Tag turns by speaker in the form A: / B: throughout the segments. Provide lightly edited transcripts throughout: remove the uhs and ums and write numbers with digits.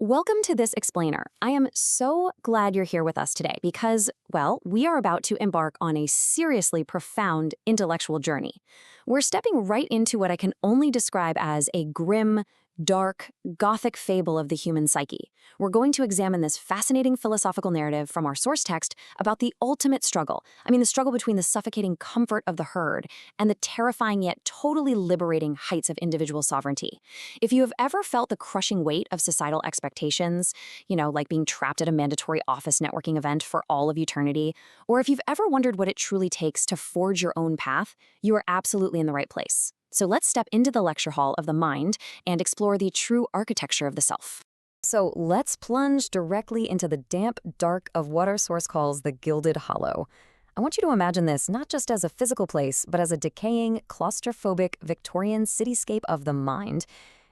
A: Welcome to this explainer. I am so glad you're here with us today because, well, we are about to embark on a seriously profound intellectual journey. We're stepping right into what I can only describe as a grim, dark, gothic fable of the human psyche. We're going to examine this fascinating philosophical narrative from our source text about the ultimate struggle. The struggle between the suffocating comfort of the herd and the terrifying yet totally liberating heights of individual sovereignty. If you have ever felt the crushing weight of societal expectations, like being trapped at a mandatory office networking event for all of eternity, or if you've ever wondered what it truly takes to forge your own path, you are absolutely in the right place. So let's step into the lecture hall of the mind and explore the true architecture of the self. So let's plunge directly into the damp dark of what our source calls the Gilded Hollow. I want you to imagine this not just as a physical place, but as a decaying, claustrophobic, Victorian cityscape of the mind.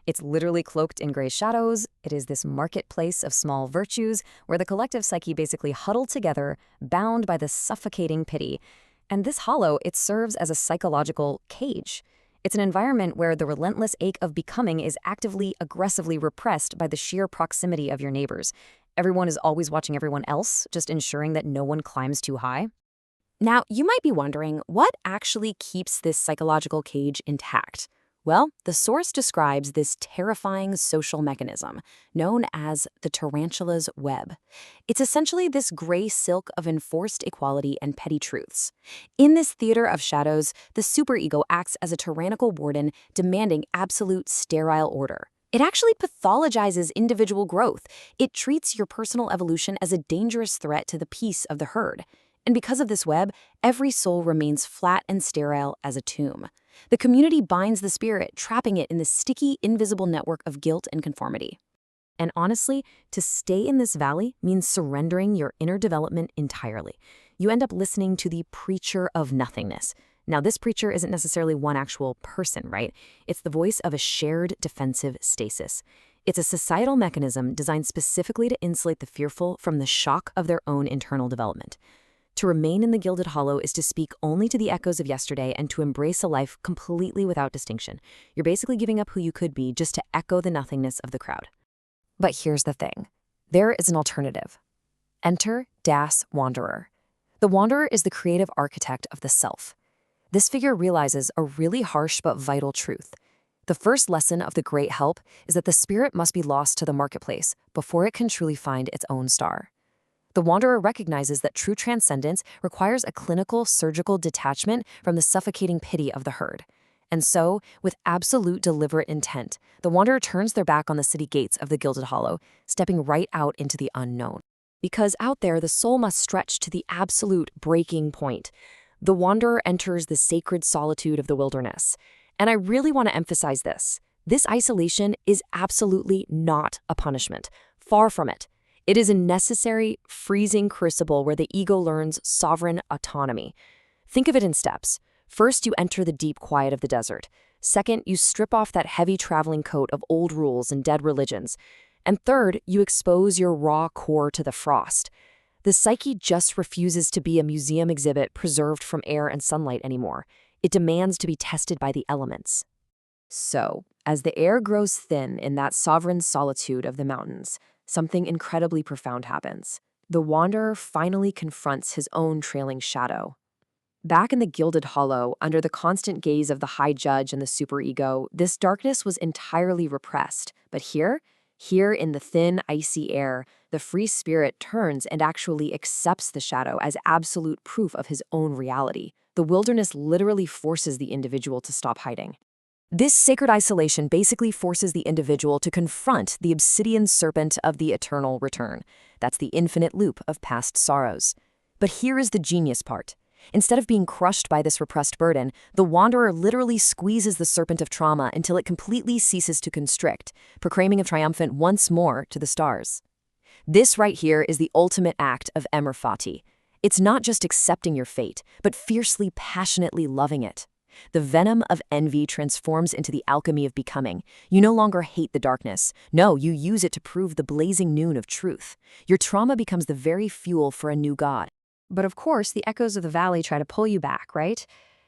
A: It's literally cloaked in gray shadows. It is this marketplace of small virtues where the collective psyche basically huddled together, bound by the suffocating pity. And this hollow, it serves as a psychological cage. It's an environment where the relentless ache of becoming is actively, aggressively repressed by the sheer proximity of your neighbors. Everyone is always watching everyone else, just ensuring that no one climbs too high. Now, you might be wondering, what actually keeps this psychological cage intact? Well, the source describes this terrifying social mechanism known as the tarantula's web. It's essentially this gray silk of enforced equality and petty truths. In this theater of shadows, the superego acts as a tyrannical warden demanding absolute sterile order. It actually pathologizes individual growth. It treats your personal evolution as a dangerous threat to the peace of the herd. And because of this web, every soul remains flat and sterile as a tomb. The community binds the spirit, trapping it in the sticky, invisible network of guilt and conformity. And honestly, to stay in this valley means surrendering your inner development entirely. You end up listening to the preacher of nothingness. Now, this preacher isn't necessarily one actual person, right? It's the voice of a shared defensive stasis. It's a societal mechanism designed specifically to insulate the fearful from the shock of their own internal development. To remain in the Gilded Hollow is to speak only to the echoes of yesterday and to embrace a life completely without distinction. You're basically giving up who you could be just to echo the nothingness of the crowd. But here's the thing. There is an alternative. Enter Das Wanderer. The Wanderer is the creative architect of the self. This figure realizes a really harsh but vital truth. The first lesson of the Great Help is that the spirit must be lost to the marketplace before it can truly find its own star. The Wanderer recognizes that true transcendence requires a clinical, surgical detachment from the suffocating pity of the herd. And so, with absolute deliberate intent, the Wanderer turns their back on the city gates of the Gilded Hollow, stepping right out into the unknown. Because out there, the soul must stretch to the absolute breaking point. The Wanderer enters the sacred solitude of the wilderness. And I really want to emphasize this. This isolation is absolutely not a punishment. Far from it. It is a necessary, freezing crucible where the ego learns sovereign autonomy. Think of it in steps. First, you enter the deep quiet of the desert. Second, you strip off that heavy traveling coat of old rules and dead religions. And third, you expose your raw core to the frost. The psyche just refuses to be a museum exhibit preserved from air and sunlight anymore. It demands to be tested by the elements. So, as the air grows thin in that sovereign solitude of the mountains, something incredibly profound happens. The Wanderer finally confronts his own trailing shadow. Back in the Gilded Hollow, under the constant gaze of the high judge and the superego, this darkness was entirely repressed. But here in the thin, icy air, the free spirit turns and actually accepts the shadow as absolute proof of his own reality. The wilderness literally forces the individual to stop hiding. This sacred isolation basically forces the individual to confront the obsidian serpent of the eternal return. That's the infinite loop of past sorrows. But here is the genius part. Instead of being crushed by this repressed burden, the Wanderer literally squeezes the serpent of trauma until it completely ceases to constrict, proclaiming a triumphant once more to the stars. This right here is the ultimate act of Emor Fati. It's not just accepting your fate, but fiercely, passionately loving it. The venom of envy transforms into the alchemy of becoming. You no longer hate the darkness. No, you use it to prove the blazing noon of truth. Your trauma becomes the very fuel for a new god. But of course, the echoes of the valley try to pull you back, right?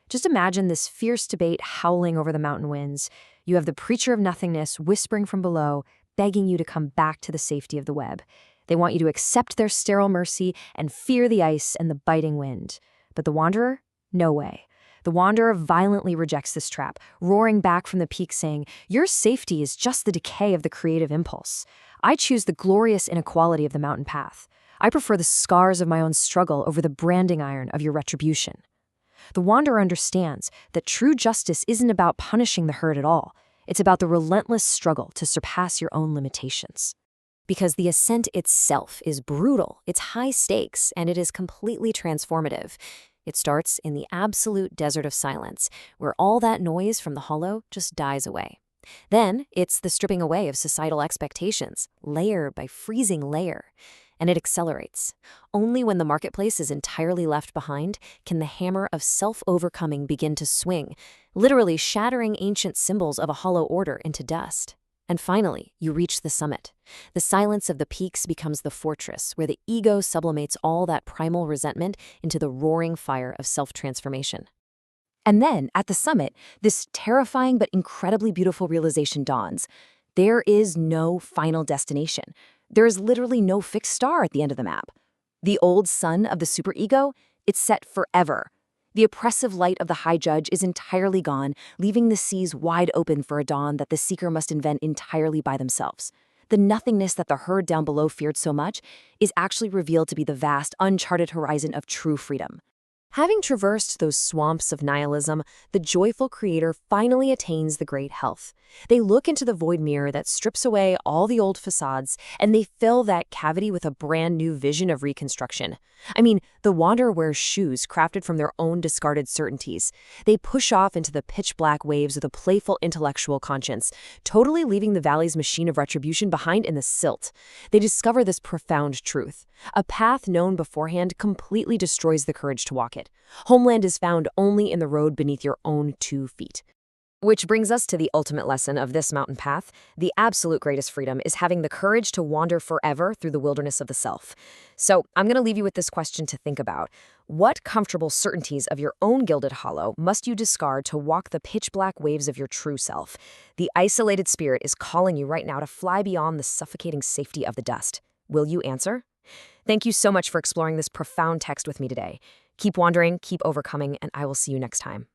A: Just imagine this fierce debate howling over the mountain winds. You have the preacher of nothingness whispering from below,
B: begging you to come back to the safety of the web. They want you to accept their sterile mercy and fear the ice and the biting wind. But the Wanderer? No way. The Wanderer violently rejects this trap, roaring back from the peak saying, "Your safety is just the decay of the creative impulse. I choose the glorious inequality of the mountain path. I prefer the scars of my own struggle over the branding iron of your retribution." The Wanderer understands that true justice isn't about punishing the herd at all. It's about the relentless struggle to surpass your own limitations. Because the ascent itself is brutal, it's high stakes, and it is completely transformative. It starts in the absolute desert of silence, where all that noise from the hollow just dies away. Then it's the stripping away of societal expectations, layer by freezing layer. And it accelerates. Only when the marketplace is entirely left behind can the hammer of self-overcoming begin to swing, literally shattering ancient symbols of a hollow order into dust. And finally, you reach the summit. The silence of the peaks becomes the fortress, where the ego sublimates all that primal resentment into the roaring fire of self-transformation. And then, at the summit, this terrifying but incredibly beautiful realization dawns. There is no final destination. There is literally no fixed star at the end of the map. The old sun of the superego, it's set forever. The oppressive light of the High Judge is entirely gone, leaving the seas wide open for a dawn that the seeker must invent entirely by themselves. The nothingness that the herd down below feared so much is actually revealed to be the vast, uncharted horizon of true freedom. Having traversed those swamps of nihilism, the joyful creator finally attains the great health. They look into the void mirror that strips away all the old facades, and they fill that cavity with a brand new vision of reconstruction. I mean, the Wanderer wears shoes crafted from their own discarded certainties. They push off into the pitch-black waves with a playful intellectual conscience, totally leaving the valley's machine of retribution behind in the silt. They discover this profound truth. A path known beforehand completely destroys the courage to walk it. Homeland is found only in the road beneath your own 2 feet. Which brings us to the ultimate lesson of this mountain path. The absolute greatest freedom is having the courage to wander forever through the wilderness of the self. So I'm going to leave you with this question to think about. What comfortable certainties of your own gilded hollow must you discard to walk the pitch-black waves of your true self? The isolated spirit is calling you right now to fly beyond the suffocating safety of the dust. Will you answer? Thank you so much for exploring this profound text with me today. Keep wandering, keep overcoming, and I will see you next time.